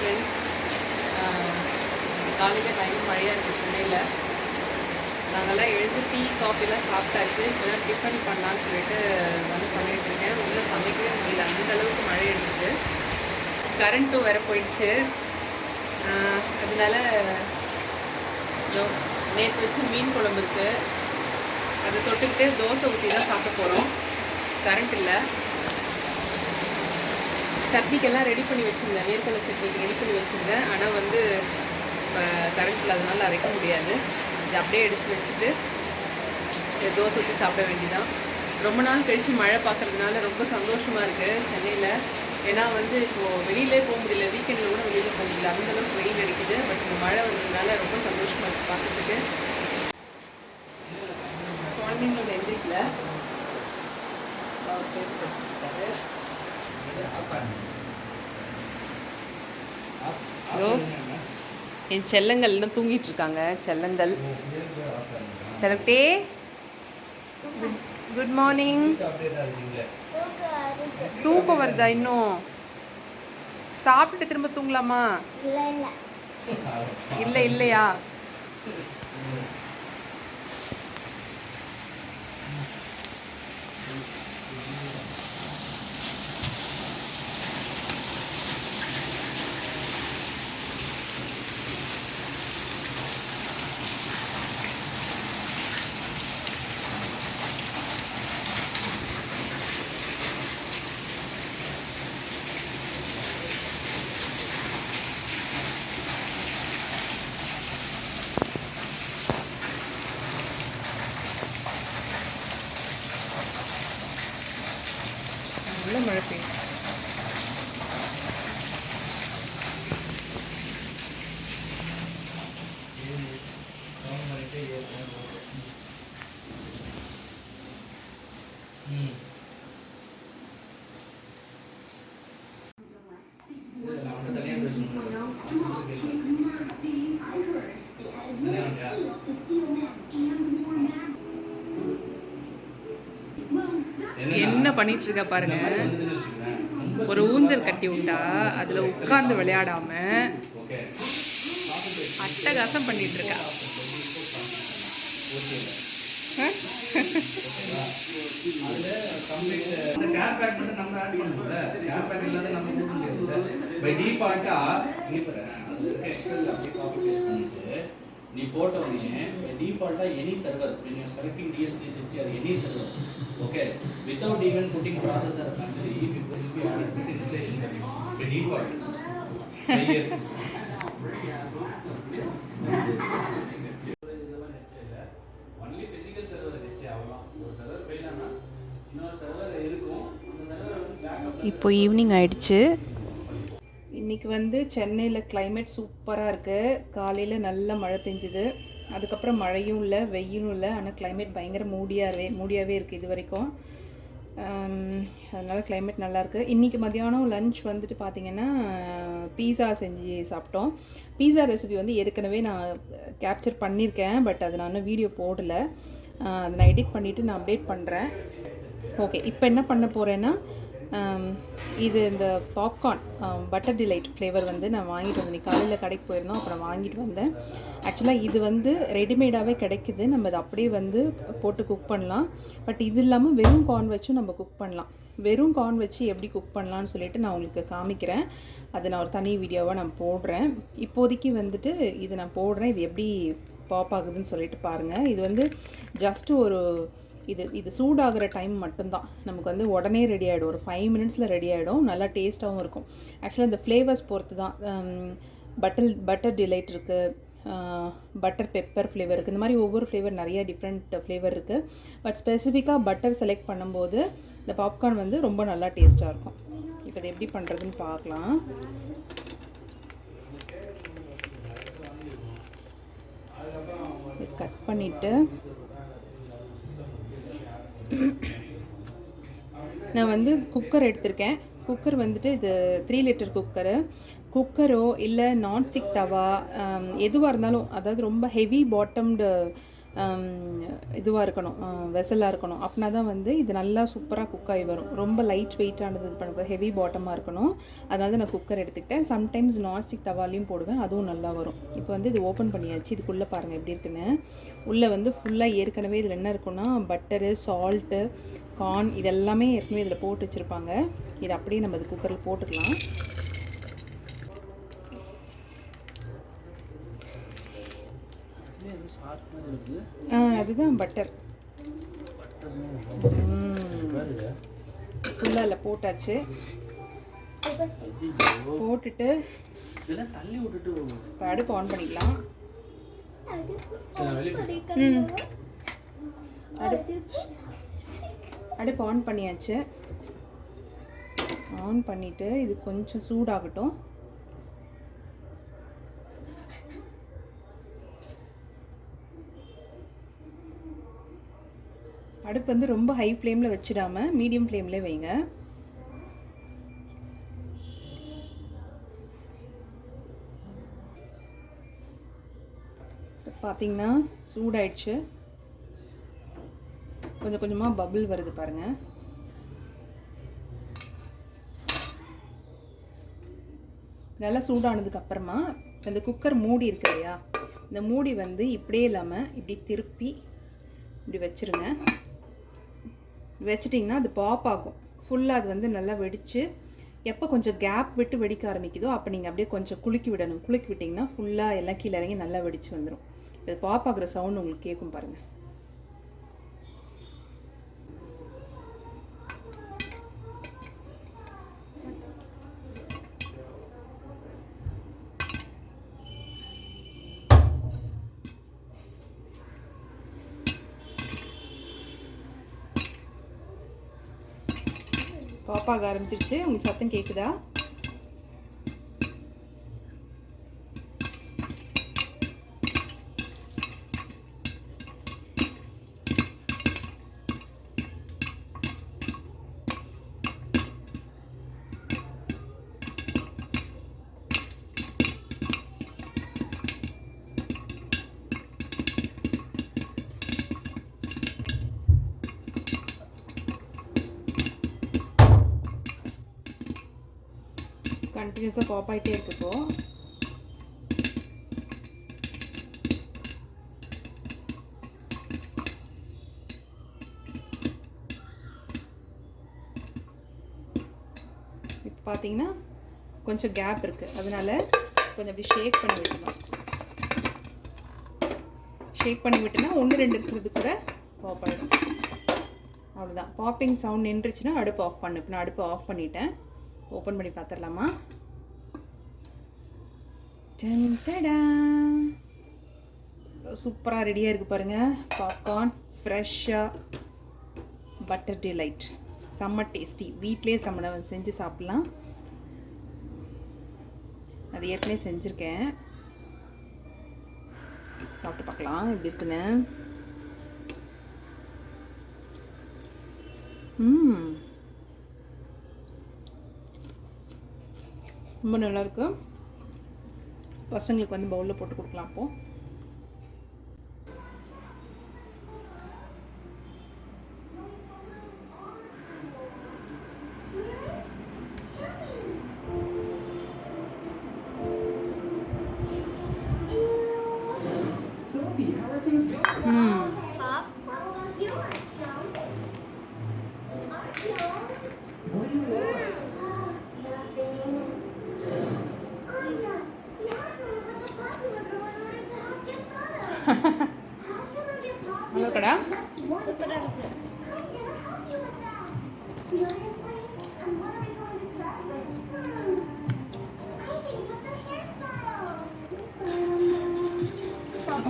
Friends. காலையில் பயங்கர மழையாக இருக்குது சென்னையில். நாங்கள்லாம் எழுந்து டீ காஃபிலாம் சாப்பிட்டாச்சு. இப்போதான் டிஃபன் பண்ணலான்னு சொல்லிட்டு வந்து பண்ணிகிட்ருக்கேன். உள்ளே சமைக்கவே முடியல, அந்தளவுக்கு மழை இருந்துச்சு. கரண்ட்டும் வேறு போயிடுச்சு. அதனால நேற்று வச்சு மீன் குழம்பு இருக்குது, அதை தொட்டுக்கிட்டு தோசை ஊற்றி தான் சாப்பிட போகிறோம். கரண்ட் இல்லை. சட்னிக்கெல்லாம் ரெடி பண்ணி வச்சுருந்தேன், வேர்க்கடலை சட்னிக்கு ரெடி பண்ணி வச்சுருந்தேன். ஆனால் வந்து இப்போ கரண்ட் இல்லாதனால அரைக்க முடியாது. இதை அப்படியே எடுத்து வச்சுட்டு தோசை ஊற்றி சாப்பிட வேண்டியதான். ரொம்ப நாள் கழித்து மழை பார்க்குறதுனால ரொம்ப சந்தோஷமாக இருக்குது சென்னையில். ஏன்னா வந்து இப்போது வெளியிலே போக முடியல, வீக்கெண்டில் கூட வெளியில் போக முடியல, அந்தளவுக்கு வெயில் அடிக்குது. பட் இந்த மழை வந்ததுனால ரொம்ப சந்தோஷமாக இருக்குது பார்க்குறதுக்கு. குழந்தைங்களோட எந்திரிக்கல, படிச்சுருக்காரு. என் செல்லங்கள் இன்னும் தூங்கிட்டு இருக்காங்க. செல்லங்கள் செல்லட்டே, குட் மார்னிங். தூக்கம் வருதா? இன்னும் சாப்பிட்டுட்டு திரும்ப தூங்கலாமா? இல்லை இல்லையா? நல்ல மழை பெய்யும். என்ன பண்ணிட்டு இருக்க பாருங்க. ஒரு ஊஞ்சல் கட்டி விட்டா அதுல உட்கார்ந்து விளையாடாம அட்டகாசம் பண்ணிட்டு இருக்கா. நீ போட்ட உடனே டிஃபால்ட்டா any server when you are selecting DL360 or any server, okay, without even putting processor or country, if you will be added with installation service by default here. only physical server வெச்சு அவ்வளவு ஒரு server போயிடானா இன்னொரு server இருக்கும். அந்த server வந்து backup. இப்போ evening ஆயிடுச்சு. இன்றைக்கி வந்து சென்னையில் கிளைமேட் சூப்பராக இருக்குது. காலையில் நல்ல மழை பெஞ்சுது, அதுக்கப்புறம் மழையும் இல்லை வெயிலும் இல்லை. ஆனால் கிளைமேட் பயங்கர மூடியாகவே இருக்குது இது வரைக்கும். அதனால் கிளைமேட் நல்லாயிருக்கு. இன்றைக்கி மத்தியானம் லன்ச் வந்துட்டு பார்த்திங்கன்னா பீஸா செஞ்சு சாப்பிட்டோம். பீஸா ரெசிபி வந்து ஏற்கனவே நான் கேப்சர் பண்ணியிருக்கேன், பட் அது நான் வீடியோ போடலை. அதை நான் எடிட் பண்ணிவிட்டு நான் அப்டேட் பண்ணுறேன். ஓகே, இப்போ என்ன பண்ண போகிறேன்னா, இது இந்த பாப்கார்ன் பட்டர் டிலைட் ஃப்ளேவர் வந்து நான் வாங்கிட்டு வந்தேன். காலையில் கடைக்கு போயிருந்தோம், அப்புறம் வாங்கிட்டு வந்தேன். ஆக்சுவலாக இது வந்து ரெடிமேடாகவே கிடைக்குது, நம்ம அதை அப்படியே வந்து போட்டு குக் பண்ணலாம். பட் இது இல்லாமல் வெறும் கார்ன் வச்சும் நம்ம குக் பண்ணலாம். வெறும் கார்ன் வச்சு எப்படி குக் பண்ணலான்னு சொல்லிட்டு நான் உங்களுக்கு காமிக்கிறேன். அது நான் ஒரு தனி வீடியோவாக நான் போடுறேன். இப்போதைக்கு வந்துட்டு இது நான் போடுறேன், இது எப்படி பாப் ஆகுதுன்னு சொல்லிட்டு பாருங்கள். இது வந்து ஜஸ்ட்டு ஒரு இது சூடாகிற டைம் மட்டும்தான். நமக்கு வந்து உடனே ரெடி ஆகிடும், ஒரு 5 மினிட்ஸில் ரெடி ஆகிடும். நல்லா டேஸ்ட்டாகவும் இருக்கும். ஆக்சுவலாக இந்த ஃப்ளேவர்ஸ் பொறுத்து தான். பட்டர் டிலைட் இருக்குது, பட்டர் பெப்பர் ஃப்ளேவர் இருக்குது. இந்த மாதிரி ஒவ்வொரு ஃப்ளேவர் நிறைய டிஃப்ரெண்ட் ஃப்ளேவர் இருக்குது. பட் ஸ்பெசிஃபிக்காக பட்டர் செலக்ட் பண்ணும்போது இந்த பாப்கார்ன் வந்து ரொம்ப நல்லா டேஸ்ட்டாக இருக்கும். இப்போ இது எப்படி பண்ணுறதுன்னு பார்க்கலாம். கட் பண்ணிவிட்டு நான் வந்து குக்கர் எடுத்திருக்கேன். குக்கர் வந்துட்டு இது 3 லிட்டர் குக்கரோ இல்லை நான்ஸ்டிக் தவா எதுவாக இருந்தாலும், அதாவது ரொம்ப ஹெவி பாட்டம்டு இதுவாக இருக்கணும், வெசலாக இருக்கணும். அப்படின்னா தான் வந்து இது நல்லா சூப்பராக குக் ஆகி வரும். ரொம்ப லைட் வெயிட்டானது இது பண்ண ஹெவி பாட்டமாக இருக்கணும். அதனால தான் நான் குக்கர் எடுத்துக்கிட்டேன். சம்டைம்ஸ் நான்ஸ்டிக் தவாலையும் போடுவேன், அதுவும் நல்லா வரும். இப்போ வந்து இது ஓப்பன் பண்ணியாச்சு. இதுக்குள்ளே பாருங்கள் எப்படி இருக்குன்னு. உள்ளே வந்து ஃபுல்லாக ஏற்கனவே இதில் என்ன இருக்குன்னா பட்டரு, சால்ட்டு, கார்ன் இதெல்லாமே ஏற்கனவே இதில் போட்டு வச்சுருப்பாங்க. இது அப்படியே நம்ம இது குக்கரில் போட்டுக்கலாம். அதுதான் பட்டர். ஃபுல்லாக இல்லை போட்டாச்சு. போட்டுட்டு தள்ளி விட்டுட்டு இப்போ அடுப்பு ஆன் பண்ணிக்கலாம். அடுப்பு ஆன் பண்ணியாச்சு. ஆன் பண்ணிவிட்டு இது கொஞ்சம் சூடாகட்டும். அடுப்பு வந்து ரொம்ப ஹை ஃப்ளேமில் வச்சிடாமல் மீடியம் ஃப்ளேமில் வைங்க. பார்த்தீங்கன்னா சூடாயிடுச்சு. கொஞ்சம் கொஞ்சமாக பபிள் வருது பாருங்கள். நல்லா சூடானதுக்கு அப்புறமா இந்த குக்கர் மூடி இருக்கு இல்லையா, இந்த மூடி வந்து இப்படியே இல்லாமல் இப்படி திருப்பி இப்படி வச்சுருங்க. வச்சிட்டிங்கன்னா அது பாப் ஆகும். ஃபுல்லாக அது வந்து நல்லா வெடித்து எப்போ கொஞ்சம் கேப் விட்டு வெடிக்க ஆரம்பிக்குதோ அப்போ நீங்கள் அப்படியே கொஞ்சம் குலுக்கி விடணும். குலுக்கி விட்டிங்கன்னா ஃபுல்லாக எல்லாம் கீழே இறங்கி நல்லா வெடித்து வந்துடும். இது பாப் ஆகுற சவுண்ட் உங்களுக்கு கேட்கும் பாருங்கள். பாப்பாக ஆரம்பிச்சிருச்சு. உங்களுக்கு சத்தம் கேட்குதா? கண்டினியூஸாக பாப் ஆகிட்டே இருக்கு. இப்போ பார்த்தீங்கன்னா கொஞ்சம் கேப் இருக்குது, அதனால் கொஞ்சம் அப்படி ஷேக் பண்ணி விட்டுருணும். ஷேக் பண்ணி விட்டுனா 1-2 இருக்கிறது கூட பாப் ஆகிடும். அவ்வளோதான். பாப்பிங் சவுண்ட் நின்றுச்சுன்னா அடுப்பு ஆஃப் பண்ணு. இப்போ நான் அடுப்பு ஆஃப் பண்ணிட்டேன். ஓப்பன் பண்ணி பார்த்துடலாமா? சூப்பராக ரெடியாக இருக்குது பாருங்கள். பாப்கார்ன் ஃப்ரெஷ்ஷாக பட்டர் டிலைட், செம்ம டேஸ்டி. வீட்டிலே செஞ்சு சாப்பிட்லாம். அது ஏற்கனவே செஞ்சுருக்கேன். சாப்பிட்டு பார்க்கலாம் எப்படி இருக்குன்னு. ரொம்ப நல்லாயிருக்கு. பசங்களுக்கு வந்து பவுலில் போட்டு கொடுக்கலாம். அப்போது ஹலோ கடா, சூப்பராக இருக்கு.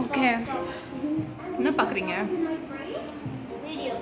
ஓகே, என்ன பார்க்குறீங்க? வீடியோ.